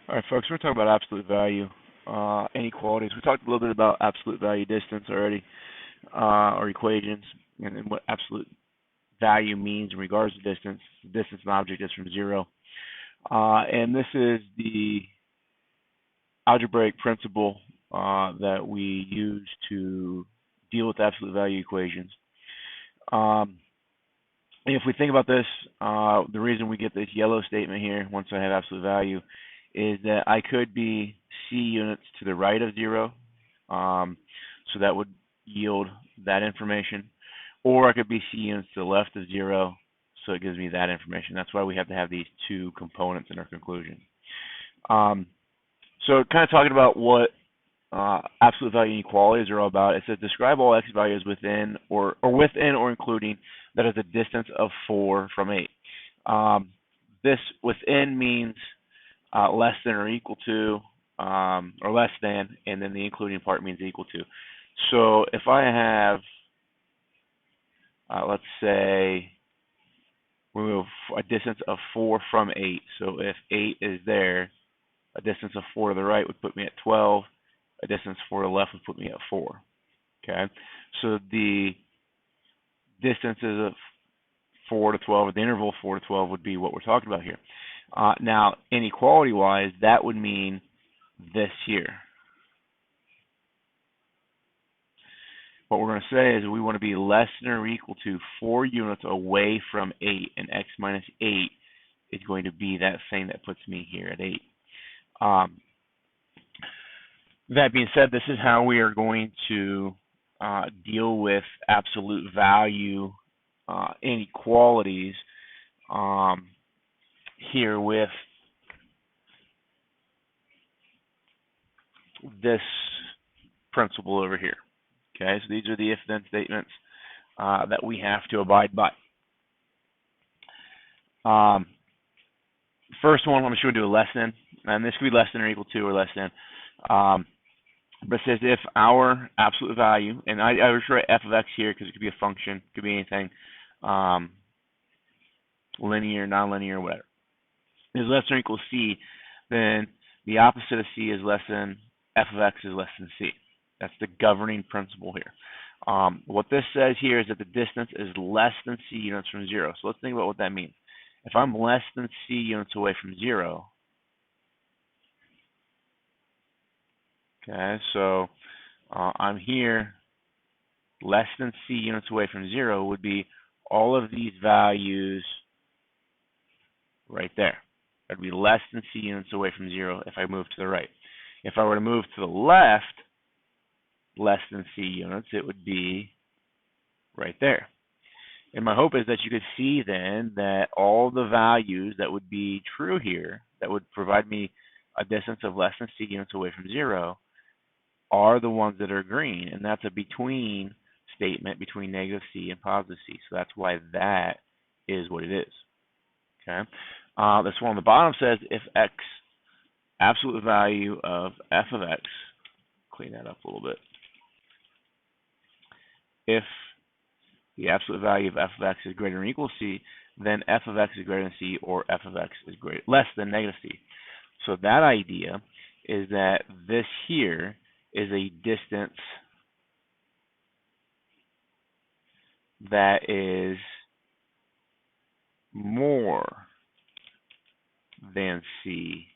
All right, folks, we're talking about absolute value inequalities. We talked a little bit about absolute value distance already, or equations, and what absolute value means in regards to distance. The distance of an object is from zero. And this is the algebraic principle that we use to deal with absolute value equations. Um, if we think about this, the reason we get this yellow statement here, once I have absolute value, is that I could be C units to the right of zero, so that would yield that information, or I could be C units to the left of zero, so it gives me that information. That's why we have to have these two components in our conclusion. So kind of talking about what absolute value inequalities are all about. It says describe all x values within or within or including that is a distance of 4 from 8. This within means less than or equal to, or less than, and then the including part means equal to. So if I have, let's say, we move a distance of 4 from 8. So if 8 is there, a distance of 4 to the right would put me at 12. A distance 4 to the left would put me at 4. Okay, so the distances of 4 to 12, or the interval 4 to 12, would be what we're talking about here. Now, inequality-wise, that would mean this here. What we're going to say is we want to be less than or equal to 4 units away from 8, and x minus 8 is going to be that thing that puts me here at 8. That being said, this is how we are going to deal with absolute value inequalities here with this principle over here. Okay, so these are the if-then statements that we have to abide by. First one, I'm sure we'll do a less than, and this could be less than or equal to or less than. But it says if our absolute value, and I refer to f of x here because it could be a function, it could be anything, linear, nonlinear, whatever, is less than or equal to c, then the opposite of c is less than, f of x is less than c. That's the governing principle here. What this says here is that the distance is less than c units from 0. So let's think about what that means. If I'm less than c units away from 0, okay, so I'm here, less than c units away from 0 would be all of these values right there. That would be less than c units away from 0 if I move to the right. If I were to move to the left, less than c units, it would be right there. And my hope is that you could see then that all the values that would be true here, that would provide me a distance of less than c units away from 0, are the ones that are green. And that's a between statement between negative c and positive c. So that's why that is what it is. Okay. This one on the bottom says if x, absolute value of f of x, clean that up a little bit. If the absolute value of f of x is greater than or equal to c, then f of x is greater than c, or f of x is less than negative c. So that idea is that this here is a distance that is more than c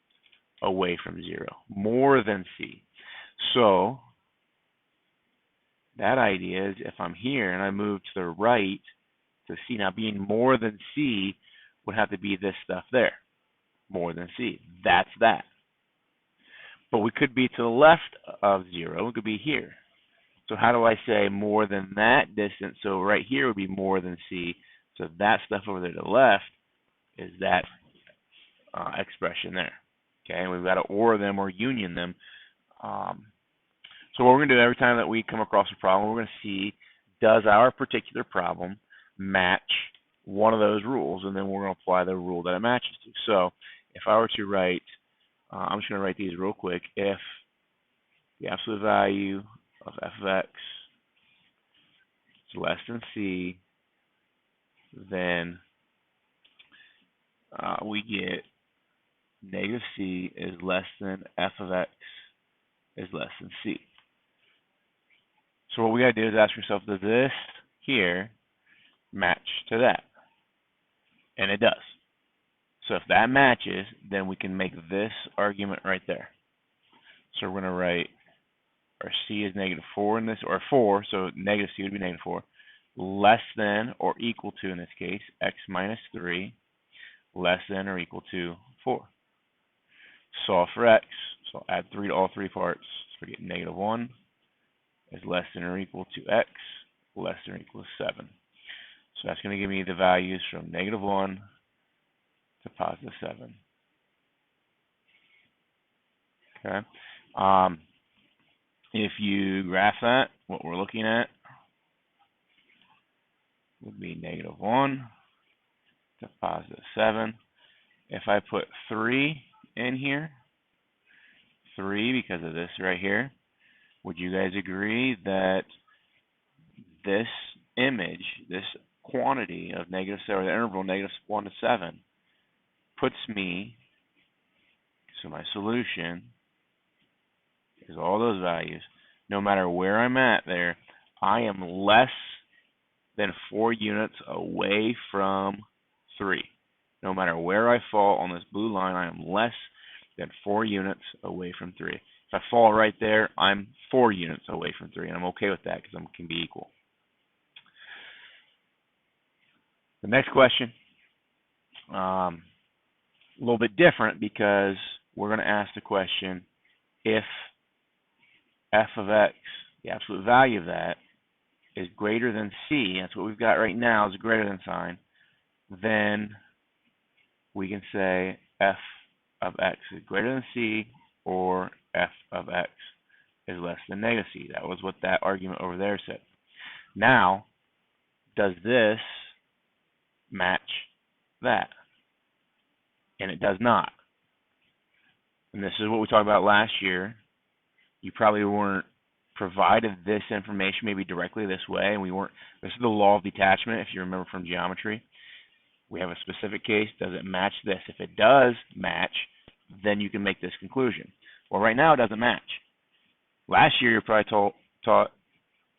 away from 0. More than c. So that idea is if I'm here and I move to the right to c, now being more than c would have to be this stuff there. More than c. That's that. But we could be to the left of 0. We could be here. So how do I say more than that distance? So right here would be more than c. So that stuff over there to the left is that expression there. Okay, and we've got to OR them or union them. So what we're going to do every time that we come across a problem, we're going to see, does our particular problem match one of those rules? And then we're going to apply the rule that it matches to. So if I were to write, I'm just going to write these real quick. If the absolute value of f of x is less than c, then we get negative c is less than f of x is less than c. So what we got to do is ask yourself, does this here match to that? And it does. So if that matches, then we can make this argument right there. So we're going to write our c is negative 4 in this, or 4, so negative c would be negative 4, less than or equal to, in this case, x minus 3, less than or equal to 4. Solve for x, so I'll add 3 to all three parts. So we get negative 1 is less than or equal to x, less than or equal to 7. So that's going to give me the values from negative 1 to positive 7. Okay. If you graph that, what we're looking at would be negative 1 to positive 7. If I put 3 in here, 3 because of this right here, would you guys agree that this image, this quantity of negative 7, or the interval negative 1 to 7, puts me, so my solution is all those values, no matter where I'm at there, I am less than 4 units away from 3. No matter where I fall on this blue line, I am less than 4 units away from 3. If I fall right there, I'm 4 units away from 3, and I'm okay with that because I can be equal. The next question, a little bit different because we're going to ask the question, if f of x, the absolute value of that, is greater than c, that's what we've got right now, is a greater than sign, then we can say f of x is greater than c, or f of x is less than negative c. That was what that argument over there said. Now, does this match that? And it does not. And this is what we talked about last year. You probably weren't provided this information maybe directly this way, and we weren't. This is the law of detachment, if you remember from geometry. We have a specific case. Does it match this? If it does match, then you can make this conclusion. Well, right now it doesn't match. Last year you're probably taught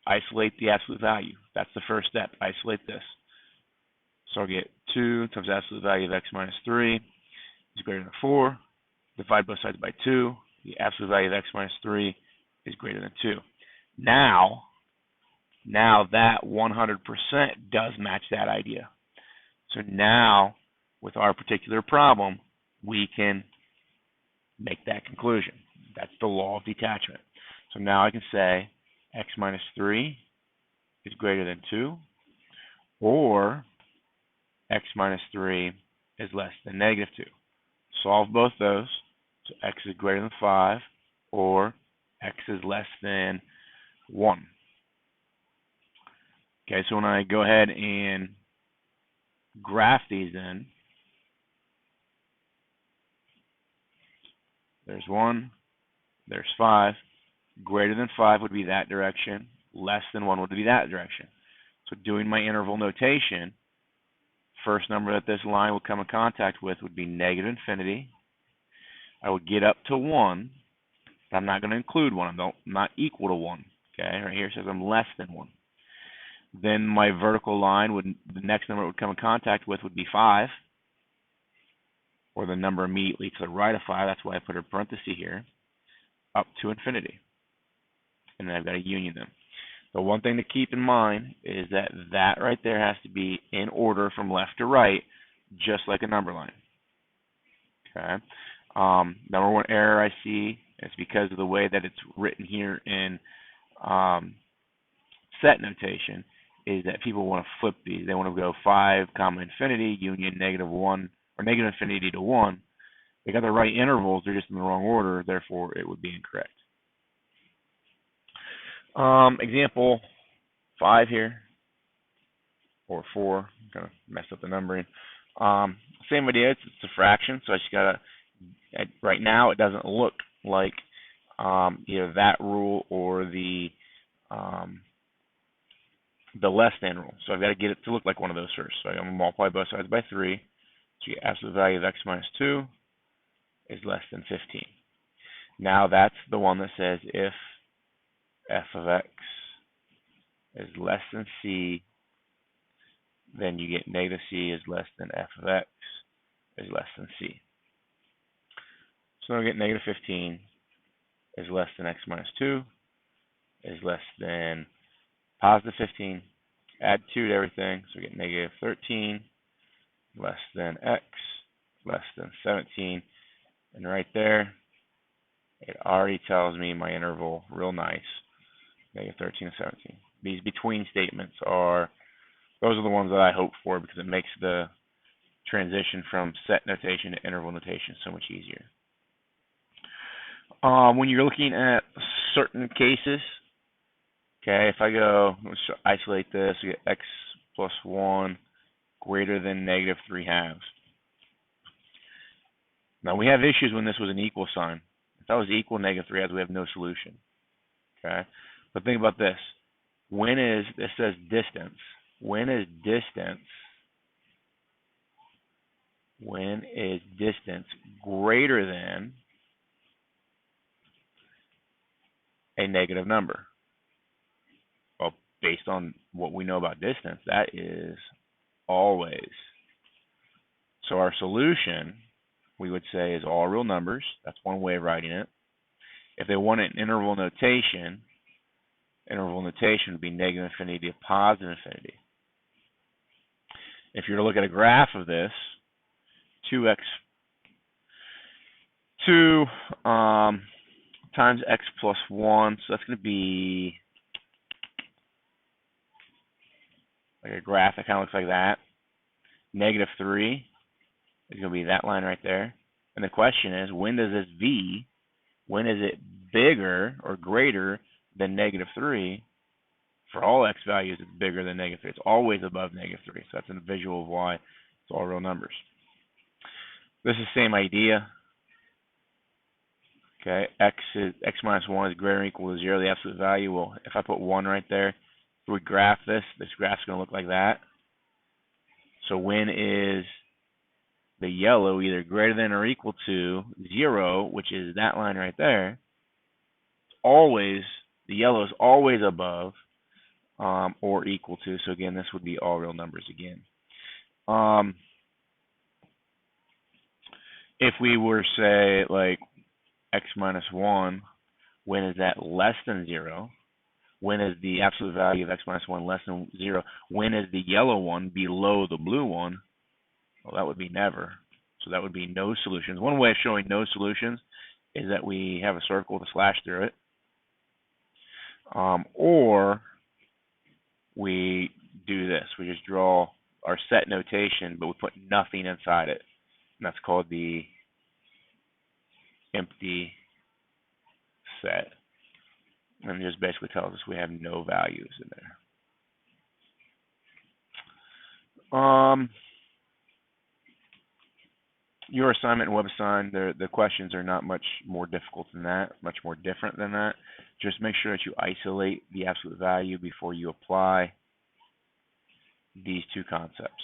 isolate the absolute value. That's the first step. Isolate this. So I'll get 2 times the absolute value of x minus 3 is greater than 4. Divide both sides by 2. The absolute value of x minus 3 is greater than 2. Now that 100% does match that idea. So now, with our particular problem, we can make that conclusion. That's the law of detachment. So now I can say x minus 3 is greater than 2, or x minus 3 is less than negative 2. Solve both those. So x is greater than 5, or x is less than 1. Okay, so when I go ahead and graph these in, there's 1, there's 5. Greater than 5 would be that direction. Less than 1 would be that direction. So doing my interval notation, first number that this line would come in contact with would be negative infinity. I would get up to 1, but I'm not going to include 1. I'm not equal to 1. Okay, right here it says I'm less than 1. Then my vertical line the next number it would come in contact with would be 5, or the number immediately to the right of 5. That's why I put a parenthesis here, up to infinity. And then I've got to union them. The one thing to keep in mind is that right there has to be in order from left to right, just like a number line. Okay. Number one error I see is because of the way that it's written here in set notation, is that people want to flip these. They want to go 5 comma infinity union negative 1, or negative infinity to 1. They got the right intervals, they're just in the wrong order, therefore it would be incorrect. Example 5 here, or 4. I'm gonna mess up the numbering. Same idea. It's a fraction, so I just gotta. Right now, it doesn't look like either that rule or the less than rule. So I've got to get it to look like one of those first. So I'm gonna multiply both sides by 3. So you get absolute value of x minus 2 is less than 15. Now that's the one that says if f of x is less than c, then you get negative c is less than f of x is less than c. So I get negative 15 is less than x minus 2 is less than positive 15. Add 2 to everything, so we get negative 13 less than x less than 17. And right there, it already tells me my interval real nice, negative 13 and 17. These between statements those are the ones that I hope for because it makes the transition from set notation to interval notation so much easier. When you're looking at certain cases, okay, if I go, let's isolate this, we get x plus 1 greater than negative 3 halves. Now we have issues when this was an equal sign. If that was equal negative 3 halves, we have no solution. Okay, but think about this. This says distance. When is distance greater than a negative number? Well, based on what we know about distance, that is always. So our solution, we would say, is all real numbers. That's one way of writing it. If they want an interval notation would be negative infinity to positive infinity. If you're to look at a graph of this, 2 times x plus 1, so that's going to be like a graph that kind of looks like that. Negative 3 is going to be that line right there. And the question is, when does this v, when is it bigger or greater than negative 3? For all x values, it's bigger than negative 3. It's always above negative 3. So that's a visual of why it's all real numbers. This is the same idea. Okay, x minus 1 is greater than or equal to 0, the absolute value. Well, if I put 1 right there, if we graph this graph's going to look like that. So when is the yellow either greater than or equal to 0, which is that line right there, the yellow is always above or equal to. So again, this would be all real numbers again. If we were, say, like x minus 1, when is that less than 0? When is the absolute value of x minus 1 less than 0? When is the yellow one below the blue one? Well, that would be never. So that would be no solutions. One way of showing no solutions is that we have a circle with a slash through it. Or we do this. We just draw our set notation, but we put nothing inside it. And that's called the empty set. And it just basically tells us we have no values in there. Your assignment and WebAssign, the questions are not much more difficult than that, much more different than that. Just make sure that you isolate the absolute value before you apply these two concepts.